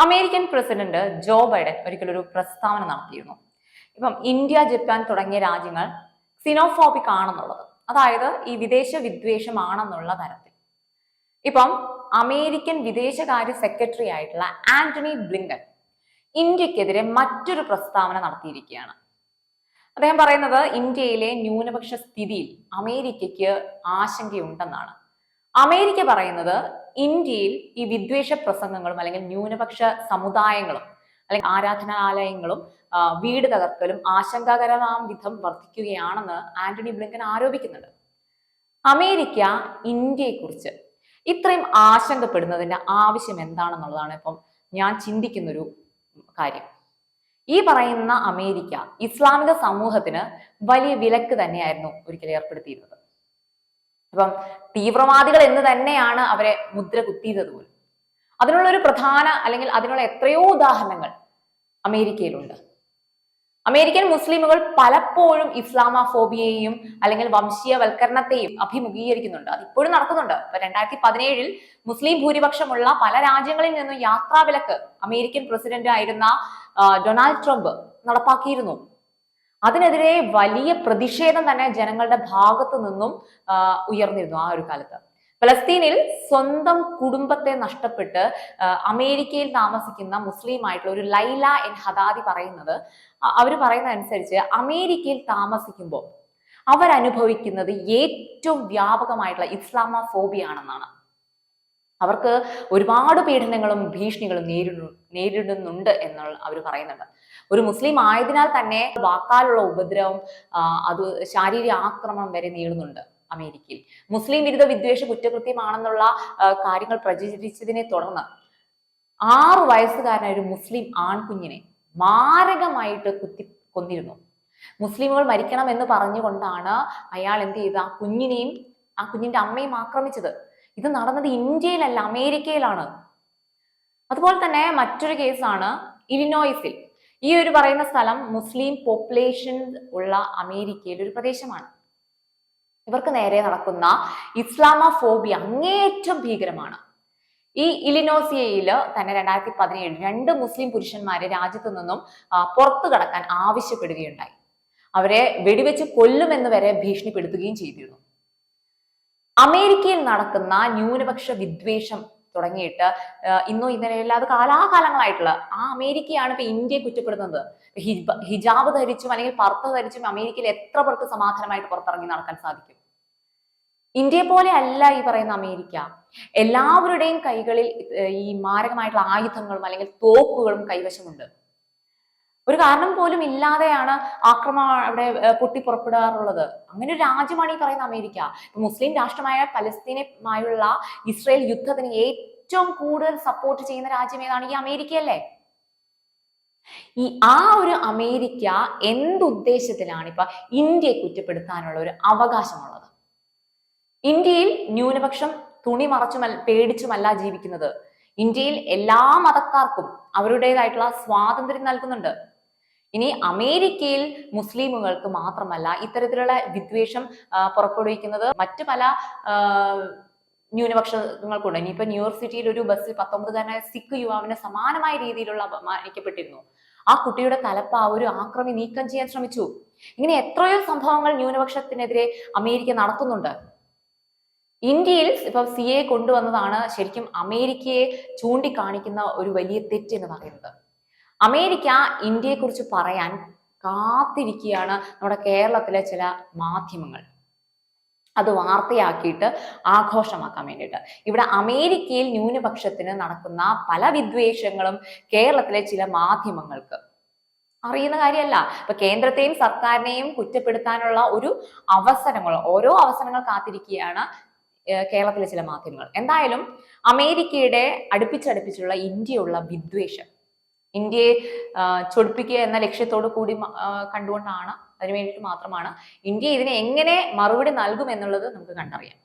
American president Joe Biden ഒരിക്കലൊരു പ്രസ്താവന നടത്തിയിരുന്നു. ഇപ്പം ഇന്ത്യ, ജപ്പാൻ തുടങ്ങിയ രാജ്യങ്ങൾ സിനോഫോബിക് ആണെന്നുള്ളത്, അതായത് ഈ വിദേശ വിദ്വേഷമാണെന്നുള്ള തരത്തിൽ. ഇപ്പം അമേരിക്കൻ വിദേശകാര്യ സെക്രട്ടറി ആയിട്ടുള്ള ആന്റണി ബ്ലിങ്കൻ ഇന്ത്യക്കെതിരെ മറ്റൊരു പ്രസ്താവന നടത്തിയിരിക്കുകയാണ്. അദ്ദേഹം പറയുന്നത് ഇന്ത്യയിലെ ന്യൂനപക്ഷ സ്ഥിതിയിൽ അമേരിക്കയ്ക്ക് ആശങ്കയുണ്ടെന്നാണ്. അമേരിക്ക പറയുന്നത് ഇന്ത്യയിൽ ഈ വിദ്വേഷ പ്രസംഗങ്ങളും അല്ലെങ്കിൽ ന്യൂനപക്ഷ സമുദായങ്ങളും അല്ലെങ്കിൽ ആരാധനാലയങ്ങളും വീട് തകർക്കലും ആശങ്കാകരമാം വിധം വർദ്ധിക്കുകയാണെന്ന് ആന്റണി ബ്ലിങ്കൻ ആരോപിക്കുന്നുണ്ട്. അമേരിക്ക ഇന്ത്യയെക്കുറിച്ച് ഇത്രയും ആശങ്കപ്പെടുന്നതിന്റെ ആവശ്യം എന്താണെന്നുള്ളതാണ് ഇപ്പം ഞാൻ ചിന്തിക്കുന്നൊരു കാര്യം. ഈ പറയുന്ന അമേരിക്ക ഇസ്ലാമിക സമൂഹത്തിന് വലിയ വിലക്ക് തന്നെയായിരുന്നു ഒരിക്കൽ ഏർപ്പെടുത്തിയിരുന്നത്. ഇപ്പം തീവ്രവാദികൾ എന്ന് തന്നെയാണ് അവരെ മുദ്ര കുത്തിയത് പോലും. അതിനുള്ള ഒരു പ്രധാന അല്ലെങ്കിൽ അതിനുള്ള എത്രയോ ഉദാഹരണങ്ങൾ അമേരിക്കയിലുണ്ട്. അമേരിക്കൻ മുസ്ലിമുകൾ പലപ്പോഴും ഇസ്ലാമോഫോബിയയെയും അല്ലെങ്കിൽ വംശീയവൽക്കരണത്തെയും അഭിമുഖീകരിക്കുന്നുണ്ട്. അതിപ്പോഴും നടക്കുന്നുണ്ട്. ഇപ്പൊ 2017 മുസ്ലിം ഭൂരിപക്ഷമുള്ള പല രാജ്യങ്ങളിൽ നിന്നും യാത്രാവിലക്ക് അമേരിക്കൻ പ്രസിഡന്റ് ആയിരുന്ന ഡൊണാൾഡ് ട്രംപ് നടപ്പാക്കിയിരുന്നു. അതിനെതിരെ വലിയ പ്രതിഷേധം തന്നെ ജനങ്ങളുടെ ഭാഗത്തു നിന്നും ഉയർന്നിരുന്നു ആ ഒരു കാലത്ത്. ഫലസ്തീനിൽ സ്വന്തം കുടുംബത്തെ നഷ്ടപ്പെട്ട് അമേരിക്കയിൽ താമസിക്കുന്ന മുസ്ലിം ആയിട്ടുള്ള ഒരു ലൈല എൻ ഹദാദി പറയുന്നത്, അവർ പറയുന്ന അനുസരിച്ച് അമേരിക്കയിൽ താമസിക്കുമ്പോൾ അവരനുഭവിക്കുന്നത് ഏറ്റവും വ്യാപകമായിട്ടുള്ള ഇസ്ലാമോഫോബിയ ആണെന്നാണ്. അവർക്ക് ഒരുപാട് പീഡനങ്ങളും ഭീഷണികളും നേരിടുന്നുണ്ട് എന്നുള്ള അവർ പറയുന്നുണ്ട്. ഒരു മുസ്ലിം ആയതിനാൽ തന്നെ വാക്കാലുള്ള ഉപദ്രവം, അത് ശാരീരിക ആക്രമണം വരെ നേടുന്നുണ്ട് അമേരിക്കയിൽ. മുസ്ലിം വിരുദ്ധ വിദ്വേഷ കുറ്റകൃത്യമാണെന്നുള്ള കാര്യങ്ങൾ പ്രചരിച്ചതിനെ തുടർന്ന് 6 വയസ്സുകാരനായ ഒരു മുസ്ലിം ആൺകുഞ്ഞിനെ മാരകമായിട്ട് കൊന്നിരുന്നു. മുസ്ലിമുകൾ മരിക്കണം എന്ന് പറഞ്ഞുകൊണ്ടാണ് അയാൾ എന്ത് ചെയ്ത് ആ കുഞ്ഞിനെയും ആ കുഞ്ഞിന്റെ അമ്മയും ആക്രമിച്ചത്. ഇത് നടന്നത് ഇന്ത്യയിലല്ല, അമേരിക്കയിലാണ്. അതുപോലെ തന്നെ മറ്റൊരു കേസാണ് ഇലിനോയ്സിൽ. ഈ ഒരു പറയുന്ന സ്ഥലം മുസ്ലിം പോപ്പുലേഷൻ ഉള്ള അമേരിക്കയിലെ ഒരു പ്രദേശമാണ്. ഇവർക്ക് നേരെ നടക്കുന്ന ഇസ്ലാമോഫോബിയ അങ്ങേയറ്റം ഭീകരമാണ്. ഈ ഇലിനോസിയയിൽ തന്നെ 2017 2 മുസ്ലിം പുരുഷന്മാരെ രാജ്യത്തു നിന്നും പുറത്തു കടക്കാൻ ആവശ്യപ്പെടുകയുണ്ടായി. അവരെ വെടിവെച്ച് കൊല്ലുമെന്ന് വരെ ഭീഷണിപ്പെടുത്തുകയും ചെയ്തിരുന്നു. അമേരിക്കയിൽ നടക്കുന്ന ന്യൂനപക്ഷ വിദ്വേഷം തുടങ്ങിയിട്ട് ഇന്നോ ഇന്നലെയല്ല, അത് കാലാകാലങ്ങളായിട്ടുള്ള ആ അമേരിക്കയാണ് ഇപ്പൊ ഇന്ത്യയെ കുറ്റപ്പെടുന്നത്. ഹിജാബ് ധരിച്ചും അല്ലെങ്കിൽ പർദ്ദ ധരിച്ചും അമേരിക്കയിൽ എത്ര പേർക്ക് സമാധാനമായിട്ട് പുറത്തിറങ്ങി നടക്കാൻ സാധിക്കും? ഇന്ത്യയെ പോലെ അല്ല ഈ പറയുന്ന അമേരിക്ക. എല്ലാവരുടെയും കൈകളിൽ ഈ മാരകമായിട്ടുള്ള ആയുധങ്ങളും അല്ലെങ്കിൽ തോക്കുകളും കൈവശമുണ്ട്. ഒരു കാരണം പോലും ഇല്ലാതെയാണ് ആക്രമണം അവിടെ പൊട്ടിപ്പുറപ്പെടാറുള്ളത്. അങ്ങനെ ഒരു രാജ്യമാണ് ഈ പറയുന്ന അമേരിക്ക. മുസ്ലിം രാഷ്ട്രമായ പലസ്തീനുമായുള്ള ഇസ്രായേൽ യുദ്ധത്തിന് ഏറ്റവും കൂടുതൽ സപ്പോർട്ട് ചെയ്യുന്ന രാജ്യം ഏതാണ്? ഈ അമേരിക്കയല്ലേ. ആ ഒരു അമേരിക്ക എന്തുദ്ദേശത്തിലാണ് ഇപ്പൊ ഇന്ത്യയെ കുറ്റപ്പെടുത്താനുള്ള ഒരു അവകാശമുള്ളത്? ഇന്ത്യയിൽ ന്യൂനപക്ഷം തുണി പേടിച്ചുമല്ല ജീവിക്കുന്നത്. ഇന്ത്യയിൽ എല്ലാ മതക്കാർക്കും അവരുടേതായിട്ടുള്ള സ്വാതന്ത്ര്യം നൽകുന്നുണ്ട്. ഇനി അമേരിക്കയിൽ മുസ്ലിമുകൾക്ക് മാത്രമല്ല ഇത്തരത്തിലുള്ള വിദ്വേഷം പുറപ്പെടുവിക്കുന്നത് മറ്റു പല ന്യൂനപക്ഷങ്ങൾക്കുണ്ട്. ഇനിയിപ്പോ ന്യൂയോർക്ക് സിറ്റിയിൽ ഒരു ബസ്സിൽ 19-കാരനായ സിഖ് യുവാവിന് സമാനമായ രീതിയിലുള്ള അപമാനിക്കപ്പെട്ടിരുന്നു. ആ കുട്ടിയുടെ തലപ്പാവ് ഒരു ആക്രമി നീക്കം ചെയ്യാൻ ശ്രമിച്ചു. ഇങ്ങനെ എത്രയോ സംഭവങ്ങൾ ന്യൂനപക്ഷത്തിനെതിരെ അമേരിക്ക നടത്തുന്നുണ്ട്. ഇന്ത്യയിൽ ഇപ്പൊ CA കൊണ്ടുവന്നതാണ് ശരിക്കും അമേരിക്കയെ ചൂണ്ടിക്കാണിക്കുന്ന ഒരു വലിയ തെറ്റ് എന്ന് പറയുന്നത്. അമേരിക്ക ഇന്ത്യയെ കുറിച്ച് പറയാൻ കാത്തിരിക്കുകയാണ് നമ്മുടെ കേരളത്തിലെ ചില മാധ്യമങ്ങൾ. അത് വാർത്തയാക്കിയിട്ട് ആഘോഷമാക്കാൻ വേണ്ടിയിട്ട്. ഇവിടെ അമേരിക്കയിൽ ന്യൂനപക്ഷത്തിന് നടക്കുന്ന പല വിദ്വേഷങ്ങളും കേരളത്തിലെ ചില മാധ്യമങ്ങൾക്ക് അറിയുന്ന കാര്യമല്ല. ഇപ്പൊ കേന്ദ്രത്തെയും സർക്കാരിനെയും കുറ്റപ്പെടുത്താനുള്ള ഒരു ഓരോ അവസരങ്ങൾ കാത്തിരിക്കുകയാണ് കേരളത്തിലെ ചില മാധ്യമങ്ങൾ. എന്തായാലും അമേരിക്കയുടെ അടുപ്പിച്ചടുപ്പിച്ചുള്ള ഇന്ത്യയുള്ള വിദ്വേഷം ഇന്ത്യയെ ചൊടിപ്പിക്കുക എന്ന ലക്ഷ്യത്തോടു കൂടി കണ്ടുകൊണ്ടാണ്, അതിനു വേണ്ടിയിട്ട് മാത്രമാണ് ഇന്ത്യ ഇതിനെ എങ്ങനെ മറുപടി നൽകും എന്നുള്ളത് നമുക്ക് കണ്ടറിയാം.